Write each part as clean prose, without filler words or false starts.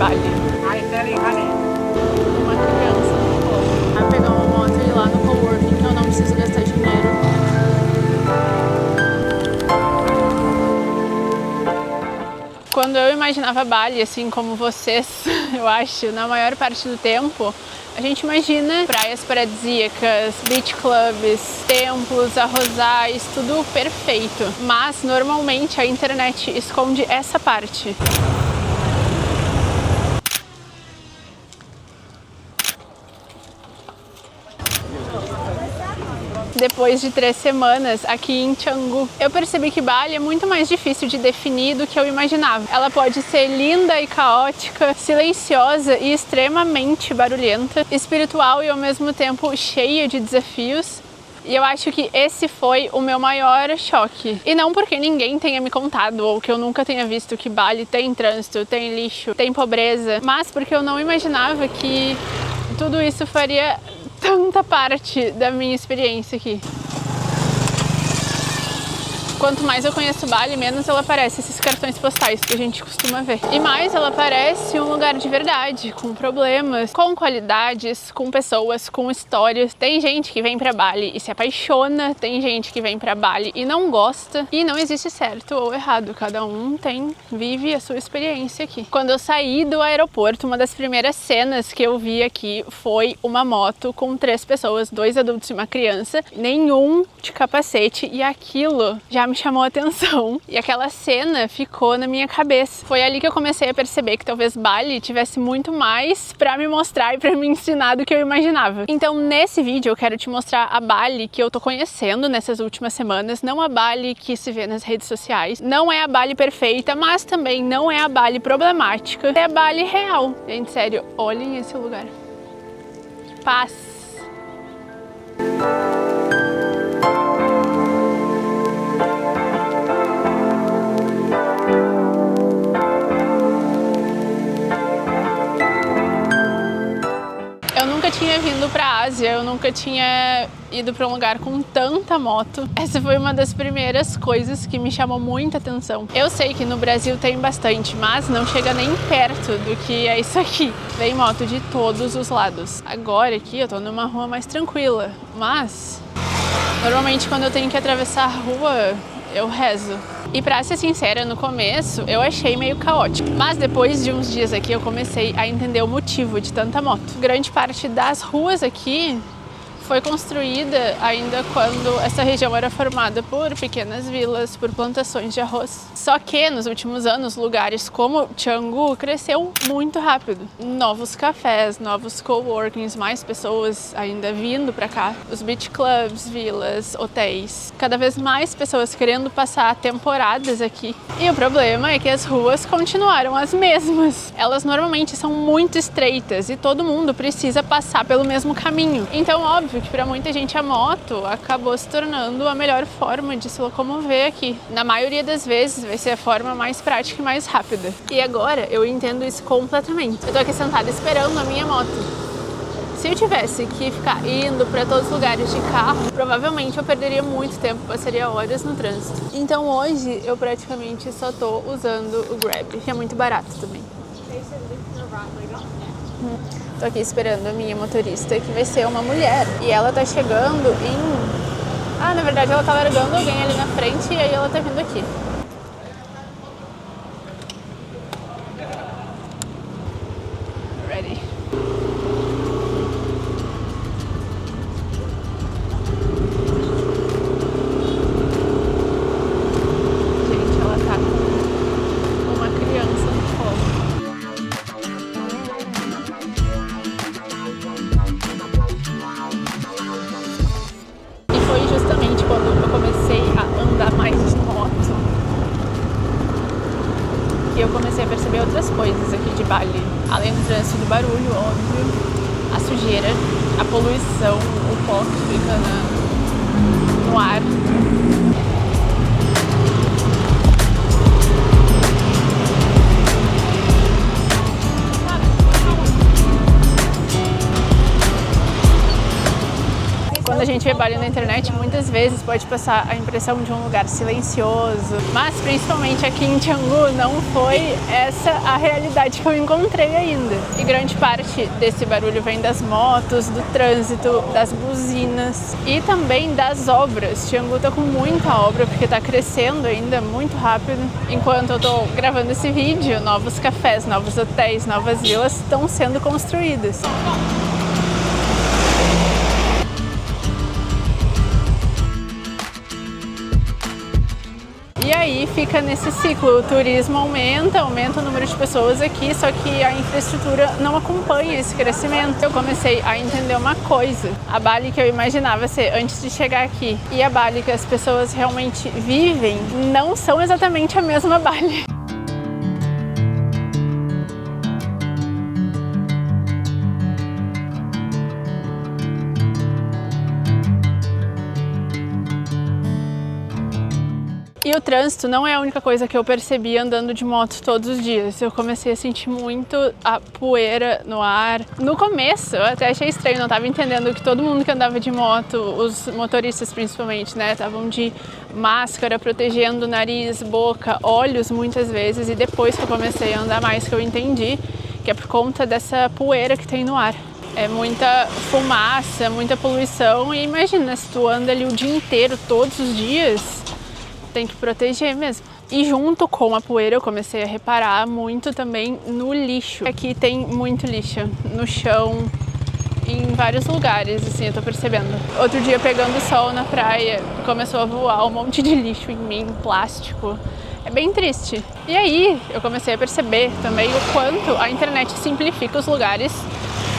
Bali. Uma criança no colo. Vai pegar uma moto e ir lá no coworking que eu não preciso gastar dinheiro. Quando eu imaginava Bali, assim como vocês, eu acho, na maior parte do tempo, a gente imagina praias paradisíacas, beach clubs, templos, arrozais, tudo perfeito. Mas, normalmente, a internet esconde essa parte. Depois de 3 semanas aqui em Canggu, eu percebi que Bali é muito mais difícil de definir do que eu imaginava. Ela pode ser linda e caótica, silenciosa e extremamente barulhenta, espiritual e ao mesmo tempo cheia de desafios. E eu acho que esse foi o meu maior choque. E não porque ninguém tenha me contado ou que eu nunca tenha visto que Bali tem trânsito, tem lixo, tem pobreza, mas porque eu não imaginava que tudo isso faria tanta parte da minha experiência aqui. Quanto mais eu conheço Bali, menos ela parece esses cartões postais que a gente costuma ver. E mais ela parece um lugar de verdade, com problemas, com qualidades, com pessoas, com histórias. Tem gente que vem pra Bali e se apaixona, tem gente que vem pra Bali e não gosta. E não existe certo ou errado, cada um vive a sua experiência aqui. Quando eu saí do aeroporto, uma das primeiras cenas que eu vi aqui foi uma moto com 3 pessoas, 2 adultos e uma criança, nenhum de capacete, e aquilo já me chamou a atenção. E aquela cena ficou na minha cabeça. Foi ali que eu comecei a perceber que talvez Bali tivesse muito mais pra me mostrar e pra me ensinar do que eu imaginava. Então, nesse vídeo, eu quero te mostrar a Bali que eu tô conhecendo nessas últimas semanas. Não a Bali que se vê nas redes sociais. Não é a Bali perfeita, mas também não é a Bali problemática. É a Bali real. Gente, sério, olhem esse lugar. Paz. Eu nunca tinha vindo pra Ásia, eu nunca tinha ido pra um lugar com tanta moto. Essa foi uma das primeiras coisas que me chamou muita atenção. Eu sei que no Brasil tem bastante, mas não chega nem perto do que é isso aqui. Vem moto de todos os lados. Agora aqui eu tô numa rua mais tranquila, mas normalmente quando eu tenho que atravessar a rua, eu rezo. E pra ser sincera, no começo eu achei meio caótico, mas depois de uns dias aqui eu comecei a entender o motivo de tanta moto. Grande parte das ruas aqui foi construída ainda quando essa região era formada por pequenas vilas, por plantações de arroz. Só que nos últimos anos, lugares como Canggu cresceu muito rápido. Novos cafés, novos coworkings, mais pessoas ainda vindo pra cá. Os beach clubs, vilas, hotéis. Cada vez mais pessoas querendo passar temporadas aqui. E o problema é que as ruas continuaram as mesmas. Elas normalmente são muito estreitas e todo mundo precisa passar pelo mesmo caminho. Então, óbvio que para muita gente a moto acabou se tornando a melhor forma de se locomover aqui. Na maioria das vezes vai ser a forma mais prática e mais rápida. E agora eu entendo isso completamente. Eu tô aqui sentada esperando a minha moto. Se eu tivesse que ficar indo para todos os lugares de carro, provavelmente eu perderia muito tempo, passaria horas no trânsito. Então hoje eu praticamente só tô usando o Grab, que é muito barato também. Tô aqui esperando a minha motorista, que vai ser uma mulher. E ela tá chegando em... na verdade ela tá largando alguém ali na frente e aí ela tá vindo aqui. Ready. Gente, ela tá com uma criança no colo. Foi justamente quando eu comecei a andar mais de moto que eu comecei a perceber outras coisas aqui de Bali. Além do trânsito, do barulho, óbvio, a sujeira, a poluição, o pó que fica no ar. Quando a gente gente vê Bali na internet, muitas vezes pode passar a impressão de um lugar silencioso, mas principalmente aqui em Canggu não foi essa a realidade que eu encontrei ainda. E grande parte desse barulho vem das motos, do trânsito, das buzinas e também das obras. Canggu tá com muita obra porque tá crescendo ainda muito rápido. Enquanto eu tô gravando esse vídeo, novos cafés, novos hotéis, novas vilas estão sendo construídas. E aí fica nesse ciclo, o turismo aumenta o número de pessoas aqui, só que a infraestrutura não acompanha esse crescimento. Eu comecei a entender uma coisa, a Bali que eu imaginava ser antes de chegar aqui e a Bali que as pessoas realmente vivem não são exatamente a mesma Bali. E o trânsito não é a única coisa que eu percebi andando de moto todos os dias. Eu comecei a sentir muito a poeira no ar. No começo, eu até achei estranho, não estava entendendo que todo mundo que andava de moto, os motoristas principalmente, né, estavam de máscara, protegendo o nariz, boca, olhos muitas vezes. E depois que eu comecei a andar mais, que eu entendi que é por conta dessa poeira que tem no ar. É muita fumaça, muita poluição. E imagina, se tu anda ali o dia inteiro, todos os dias, tem que proteger mesmo. E junto com a poeira eu comecei a reparar muito também no lixo. Aqui tem muito lixo no chão, em vários lugares, assim, eu tô percebendo. Outro dia pegando sol na praia, começou a voar um monte de lixo em mim, plástico. É bem triste. E aí eu comecei a perceber também o quanto a internet simplifica os lugares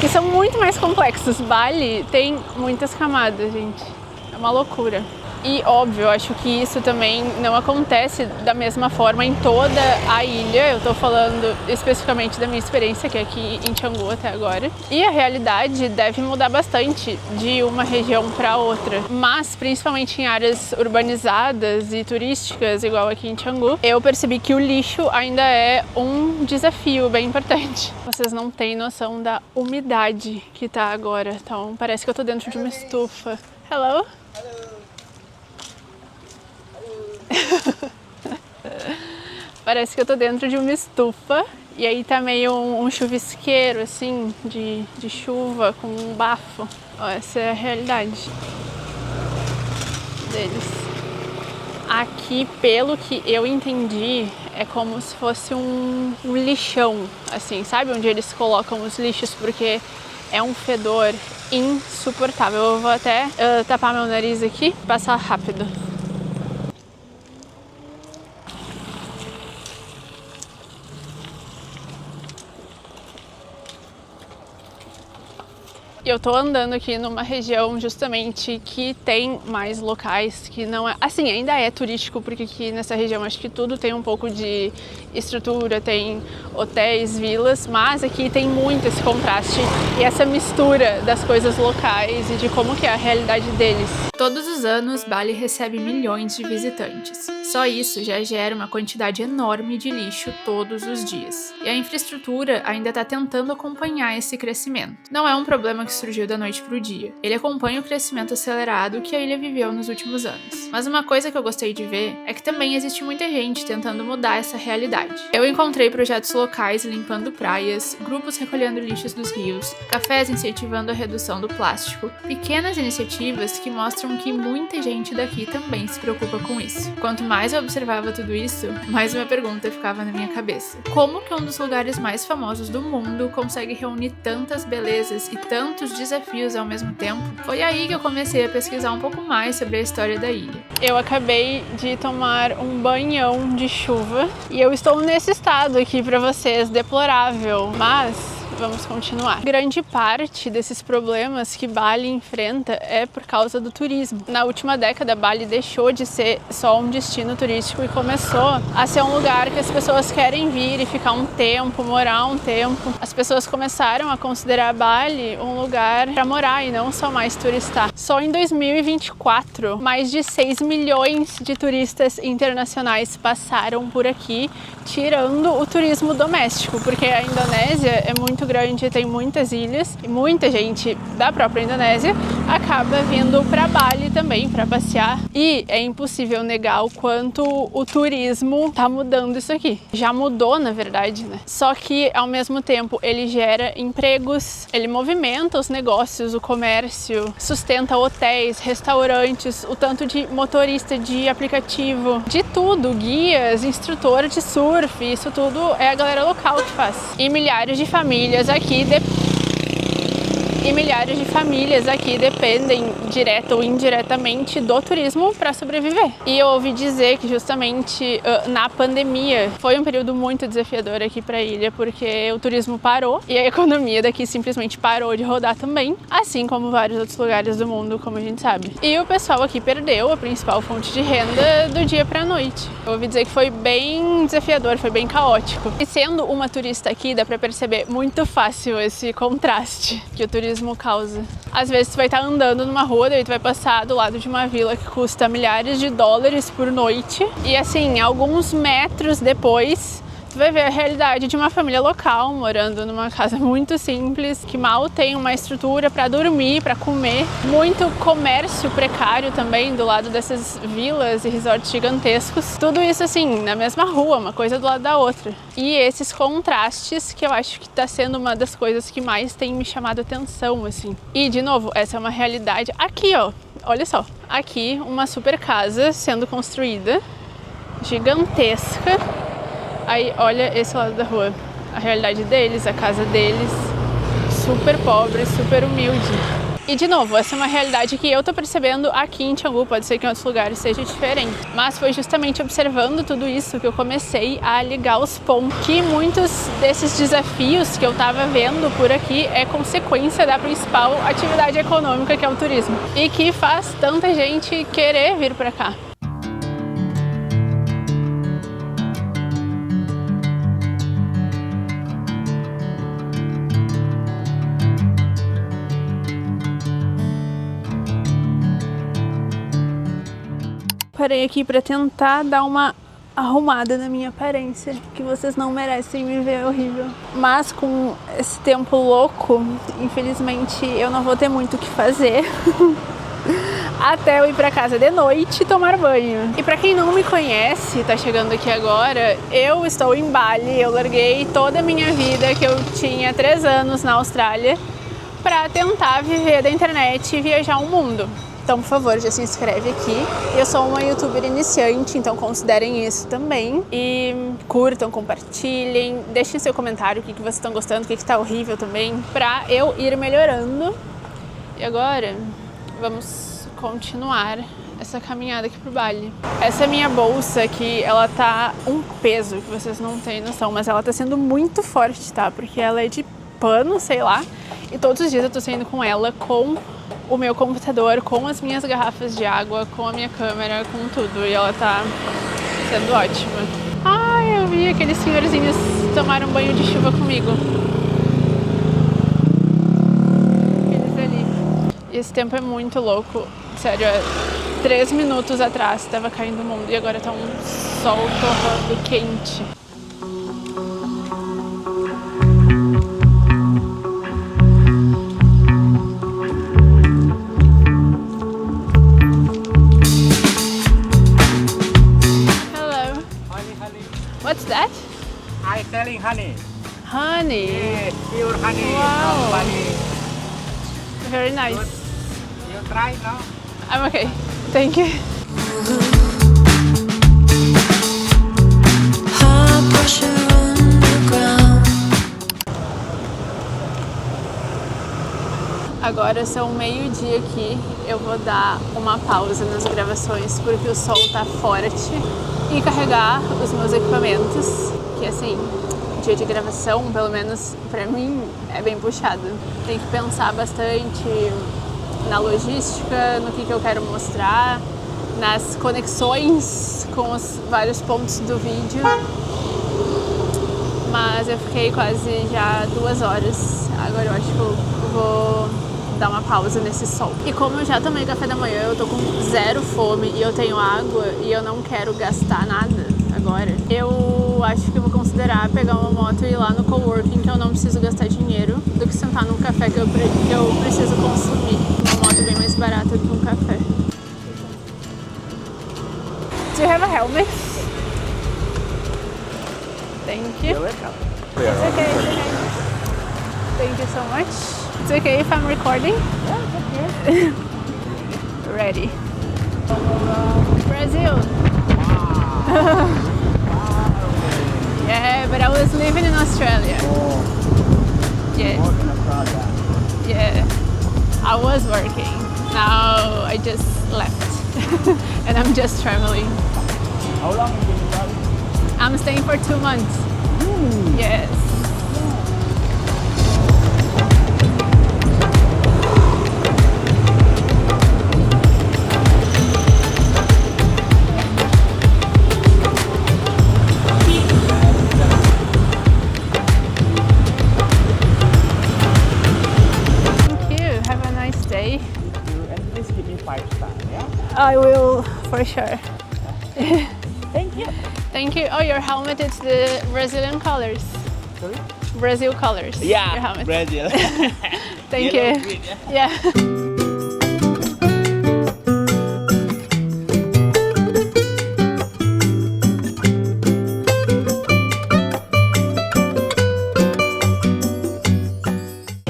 que são muito mais complexos. Bali tem muitas camadas, gente. É uma loucura. E óbvio, eu acho que isso também não acontece da mesma forma em toda a ilha. Eu tô falando especificamente da minha experiência, que é aqui em Canggu até agora. E a realidade deve mudar bastante de uma região para outra. Mas, principalmente em áreas urbanizadas e turísticas, igual aqui em Canggu, eu percebi que o lixo ainda é um desafio bem importante. Vocês não têm noção da umidade que tá agora. Então, parece que eu tô dentro de uma estufa. Hello? Parece que eu tô dentro de uma estufa e aí tá meio um chuvisqueiro assim de chuva com um bafo. Ó, essa é a realidade deles. Aqui, pelo que eu entendi, é como se fosse um lixão, assim, sabe? Onde eles colocam os lixos, porque é um fedor insuportável. Eu vou até tapar meu nariz aqui, passar rápido. Eu tô andando aqui numa região justamente que tem mais locais que não é... Assim, ainda é turístico, porque aqui nessa região acho que tudo tem um pouco de estrutura, tem hotéis, vilas, mas aqui tem muito esse contraste e essa mistura das coisas locais e de como que é a realidade deles. Todos os anos, Bali recebe milhões de visitantes. Só isso já gera uma quantidade enorme de lixo todos os dias. E a infraestrutura ainda está tentando acompanhar esse crescimento. Não é um problema que surgiu da noite para o dia. Ele acompanha o crescimento acelerado que a ilha viveu nos últimos anos. Mas uma coisa que eu gostei de ver é que também existe muita gente tentando mudar essa realidade. Eu encontrei projetos locais limpando praias, grupos recolhendo lixos dos rios, cafés incentivando a redução do plástico, pequenas iniciativas que mostram que muita gente daqui também se preocupa com isso. Quanto mais eu observava tudo isso, mais uma pergunta ficava na minha cabeça. Como que um dos lugares mais famosos do mundo consegue reunir tantas belezas e tantos desafios ao mesmo tempo? Foi aí que eu comecei a pesquisar um pouco mais sobre a história da ilha. Eu acabei de tomar um banhão de chuva e eu estou nesse estado aqui para vocês, deplorável, mas vamos continuar. Grande parte desses problemas que Bali enfrenta é por causa do turismo. Na última década, Bali deixou de ser só um destino turístico e começou a ser um lugar que as pessoas querem vir e ficar um tempo, morar um tempo. As pessoas começaram a considerar Bali um lugar para morar e não só mais turistar. Só em 2024, mais de 6 milhões de turistas internacionais passaram por aqui, tirando o turismo doméstico, porque a Indonésia é muito grande, tem muitas ilhas e muita gente da própria Indonésia acaba vindo para Bali também para passear. E é impossível negar o quanto o turismo tá mudando isso aqui. Já mudou, na verdade, né? Só que ao mesmo tempo ele gera empregos, ele movimenta os negócios, o comércio, sustenta hotéis, restaurantes, o tanto de motorista de aplicativo, de tudo, guias, instrutor de surf, isso tudo é a galera local que faz. E milhares de famílias aqui dependem, direta ou indiretamente, do turismo para sobreviver. E eu ouvi dizer que justamente na pandemia foi um período muito desafiador aqui para a ilha, porque o turismo parou e a economia daqui simplesmente parou de rodar também, assim como vários outros lugares do mundo, como a gente sabe. E o pessoal aqui perdeu a principal fonte de renda do dia para a noite. Eu ouvi dizer que foi bem desafiador, foi bem caótico. E sendo uma turista aqui, dá para perceber muito fácil esse contraste que o turismo causa. Às vezes tu vai estar andando numa rua, daí tu vai passar do lado de uma vila que custa milhares de dólares por noite e assim, alguns metros depois tu vai ver a realidade de uma família local morando numa casa muito simples, que mal tem uma estrutura para dormir, para comer. Muito comércio precário também do lado dessas vilas e resorts gigantescos. Tudo isso assim, na mesma rua, uma coisa do lado da outra. E esses contrastes que eu acho que está sendo uma das coisas que mais tem me chamado a atenção, assim. E, de novo, essa é uma realidade. Aqui, ó, olha só. Aqui, uma super casa sendo construída, gigantesca. Aí, olha esse lado da rua, a realidade deles, a casa deles, super pobre, super humilde. E, de novo, essa é uma realidade que eu tô percebendo aqui em Canggu, pode ser que em outros lugares seja diferente. Mas foi justamente observando tudo isso que eu comecei a ligar os pontos. Que muitos desses desafios que eu tava vendo por aqui é consequência da principal atividade econômica, que é o turismo. E que faz tanta gente querer vir pra cá. Parei aqui para tentar dar uma arrumada na minha aparência, que vocês não merecem me ver horrível. Mas com esse tempo louco, infelizmente eu não vou ter muito o que fazer até eu ir para casa de noite e tomar banho. E para quem não me conhece, tá chegando aqui agora, eu estou em Bali, eu larguei toda a minha vida, que eu tinha 3 anos na Austrália, para tentar viver da internet e viajar o mundo. Então, por favor, já se inscreve aqui. Eu sou uma youtuber iniciante, então considerem isso também. E curtam, compartilhem, deixem seu comentário o que vocês estão gostando, o que está horrível também, pra eu ir melhorando. E agora, vamos continuar essa caminhada aqui pro Bali. Essa minha bolsa aqui, ela tá um peso que vocês não têm noção, mas ela tá sendo muito forte, tá? Porque ela é de pano, sei lá, e todos os dias eu tô saindo com ela, com o meu computador, com as minhas garrafas de água, com a minha câmera, com tudo, e ela tá sendo ótima. Ai, eu vi aqueles senhorzinhos tomaram banho de chuva comigo. Eles ali. E esse tempo é muito louco, sério, 3 minutos atrás tava caindo o mundo e agora tá um sol torrando quente. What's that? I selling honey. Honey. Yes, pure honey Wow. from Bali. Very nice. You try now? I'm okay. Thank you. Agora são 12:00 aqui, eu vou dar uma pausa nas gravações porque o sol tá forte e carregar os meus equipamentos, que assim, dia de gravação, pelo menos pra mim, é bem puxado. Tem que pensar bastante na logística, no que eu quero mostrar, nas conexões com os vários pontos do vídeo. Mas eu fiquei quase já 2 horas, agora eu acho que eu vou dar uma pausa nesse sol. E como eu já tomei café da manhã, eu tô com 0 fome e eu tenho água e eu não quero gastar nada agora, eu acho que eu vou considerar pegar uma moto e ir lá no coworking, que eu não preciso gastar dinheiro, do que sentar num café que eu preciso consumir. Uma moto bem mais barato do que um café. Do you have a helmet? Thank you. It's okay, it's okay. Thank you so much. It's okay if I'm recording? Yeah, it's okay. Ready. Brazil. Yeah, but I was living in Australia. Yeah. Yeah. I was working. Now I just left. And I'm just traveling. How long have you been traveling? I'm staying for 2 months. Yes. Thank you. Have a nice day. And please give me 5 stars, yeah? I will, for sure. Thank you. Thank you. Oh, your helmet is the Brazilian colors. Sorry? Brazil colors. Your helmet. Brazil. Thank Yellow, you. green, yeah? Yeah.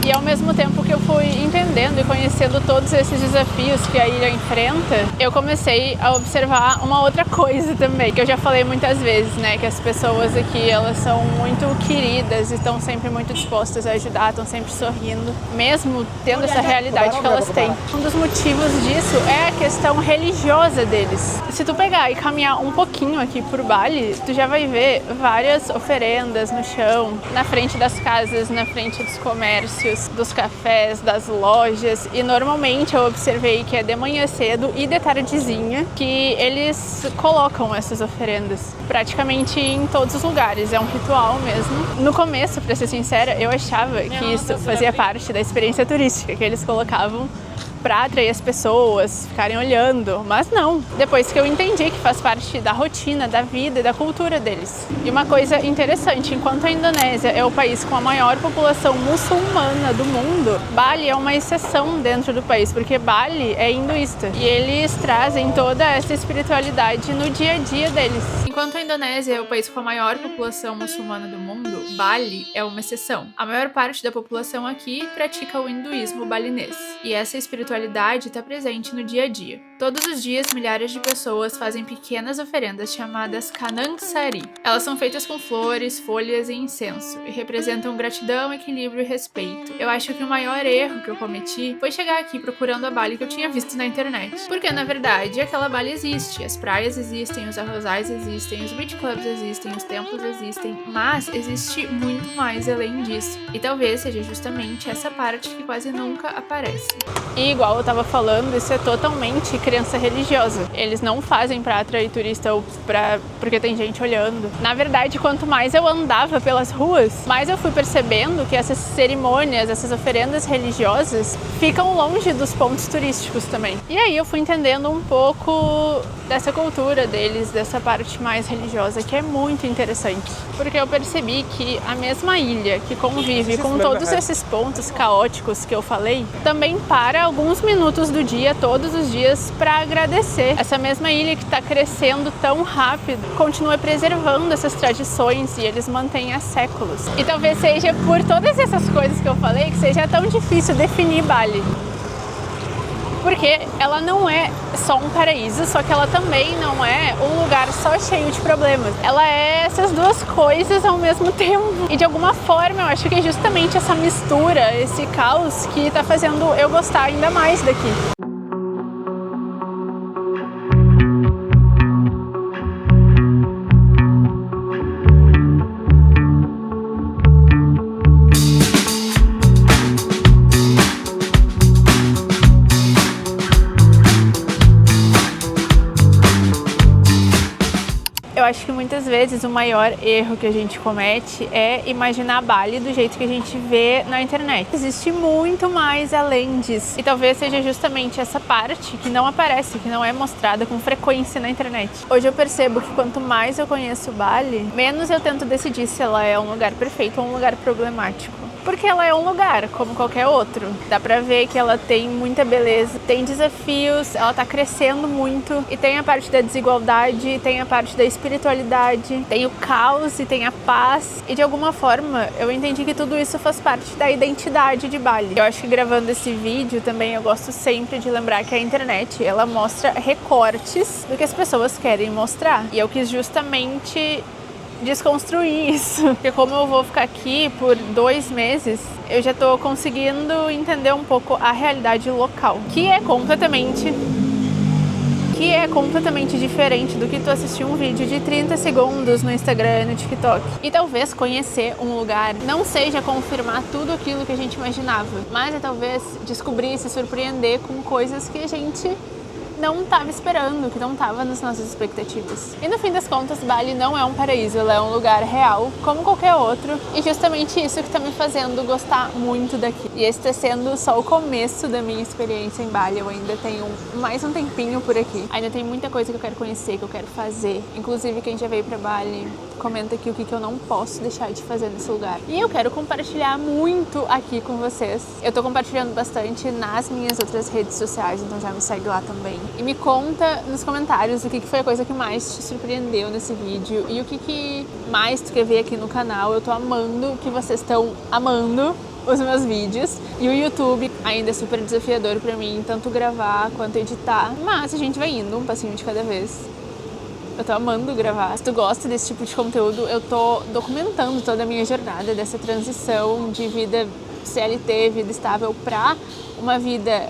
E ao mesmo tempo que eu fui entendendo e conhecendo todos esses desafios que a ilha enfrenta, eu comecei a observar uma outra coisa também, que eu já falei muitas vezes, né? Que as pessoas aqui, elas são muito queridas e estão sempre muito dispostas a ajudar, estão sempre sorrindo, mesmo tendo essa realidade que elas têm. Um dos motivos disso é a questão religiosa deles. Se tu pegar e caminhar um pouquinho aqui por Bali, tu já vai ver várias oferendas no chão, na frente das casas, na frente dos comércios, dos cafés, das lojas, e normalmente eu observei que é de manhã cedo e de tardezinha que eles colocam essas oferendas praticamente em todos os lugares, é um ritual mesmo. No começo, pra ser sincera, eu achava que isso fazia parte da experiência turística, que eles colocavam para atrair as pessoas, ficarem olhando, mas não. Depois que eu entendi que faz parte da rotina, da vida e da cultura deles. E uma coisa interessante, enquanto a Indonésia é o país com a maior população muçulmana do mundo, Bali é uma exceção dentro do país, porque Bali é hinduísta e eles trazem toda essa espiritualidade no dia a dia deles. Enquanto a Indonésia é o país com a maior população muçulmana do mundo, Bali é uma exceção. A maior parte da população aqui pratica o hinduísmo balinês, e essa espiritualidade está presente no dia a dia. Todos os dias, milhares de pessoas fazem pequenas oferendas chamadas Kanang Sari. Elas são feitas com flores, folhas e incenso, e representam gratidão, equilíbrio e respeito. Eu acho que o maior erro que eu cometi foi chegar aqui procurando a Bali que eu tinha visto na internet. Porque, na verdade, aquela Bali existe, as praias existem, os arrozais existem, os beach clubs existem, os templos existem, mas existe muito mais além disso. E talvez seja justamente essa parte que quase nunca aparece. E igual eu tava falando, isso é totalmente crença religiosa. Eles não fazem pra atrair turista ou porque tem gente olhando. Na verdade, quanto mais eu andava pelas ruas, mais eu fui percebendo que essas cerimônias, essas oferendas religiosas ficam longe dos pontos turísticos também. E aí eu fui entendendo um pouco dessa cultura deles, dessa parte mais religiosa, que é muito interessante. Porque eu percebi que a mesma ilha que convive com todos esses pontos caóticos que eu falei, também para alguns minutos do dia, todos os dias, para agradecer. Essa mesma ilha que está crescendo tão rápido, continua preservando essas tradições e eles mantêm há séculos. E talvez seja por todas essas coisas que eu falei que seja tão difícil definir Bali. Porque ela não é só um paraíso, só que ela também não é um lugar só cheio de problemas. Ela é essas duas coisas ao mesmo tempo. E de alguma forma eu acho que é justamente essa mistura, esse caos que tá fazendo eu gostar ainda mais daqui. Eu acho que muitas vezes o maior erro que a gente comete é imaginar Bali do jeito que a gente vê na internet. Existe muito mais além disso. E talvez seja justamente essa parte que não aparece, que não é mostrada com frequência na internet. Hoje eu percebo que quanto mais eu conheço Bali, menos eu tento decidir se ela é um lugar perfeito ou um lugar problemático. Porque ela é um lugar como qualquer outro. Dá pra ver que ela tem muita beleza, tem desafios, ela tá crescendo muito. E tem a parte da desigualdade, tem a parte da espiritualidade, tem o caos e tem a paz. E de alguma forma eu entendi que tudo isso faz parte da identidade de Bali. Eu acho que gravando esse vídeo também eu gosto sempre de lembrar que a internet, ela mostra recortes do que as pessoas querem mostrar. E eu quis justamente desconstruir isso. Porque como eu vou ficar aqui por 2 meses, eu já tô conseguindo entender um pouco a realidade local, que é completamente diferente do que tu assistir um vídeo de 30 segundos no Instagram e no TikTok. E talvez conhecer um lugar não seja confirmar tudo aquilo que a gente imaginava, mas é talvez descobrir e se surpreender com coisas que a gente não estava esperando, que não estava nas nossas expectativas. E no fim das contas, Bali não é um paraíso, ela é um lugar real, como qualquer outro, e justamente isso que está me fazendo gostar muito daqui. E esse está sendo só o começo da minha experiência em Bali, eu ainda tenho mais um tempinho por aqui. Ainda tem muita coisa que eu quero conhecer, que eu quero fazer. Inclusive, quem já veio para Bali, comenta aqui o que eu não posso deixar de fazer nesse lugar. E eu quero compartilhar muito aqui com vocês. Eu tô compartilhando bastante nas minhas outras redes sociais, então já me segue lá também. E me conta nos comentários o que foi a coisa que mais te surpreendeu nesse vídeo e o que mais tu quer ver aqui no canal. Eu tô amando que vocês estão amando os meus vídeos. E o YouTube ainda é super desafiador pra mim, tanto gravar quanto editar. Mas a gente vai indo um passinho de cada vez. Eu tô amando gravar. Se tu gosta desse tipo de conteúdo, eu tô documentando toda a minha jornada dessa transição de vida CLT, vida estável, pra uma vida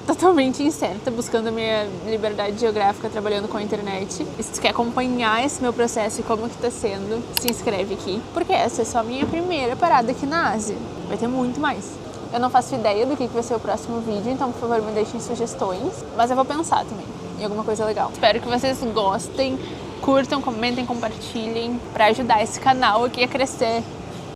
totalmente incerta, buscando a minha liberdade geográfica, trabalhando com a internet. E se tu quer acompanhar esse meu processo e como que tá sendo, se inscreve aqui, porque essa é só a minha primeira parada aqui na Ásia. Vai ter muito mais. Eu não faço ideia do que vai ser o próximo vídeo, então por favor me deixem sugestões, mas eu vou pensar também em alguma coisa legal. Espero que vocês gostem, curtam, comentem, compartilhem, pra ajudar esse canal aqui a crescer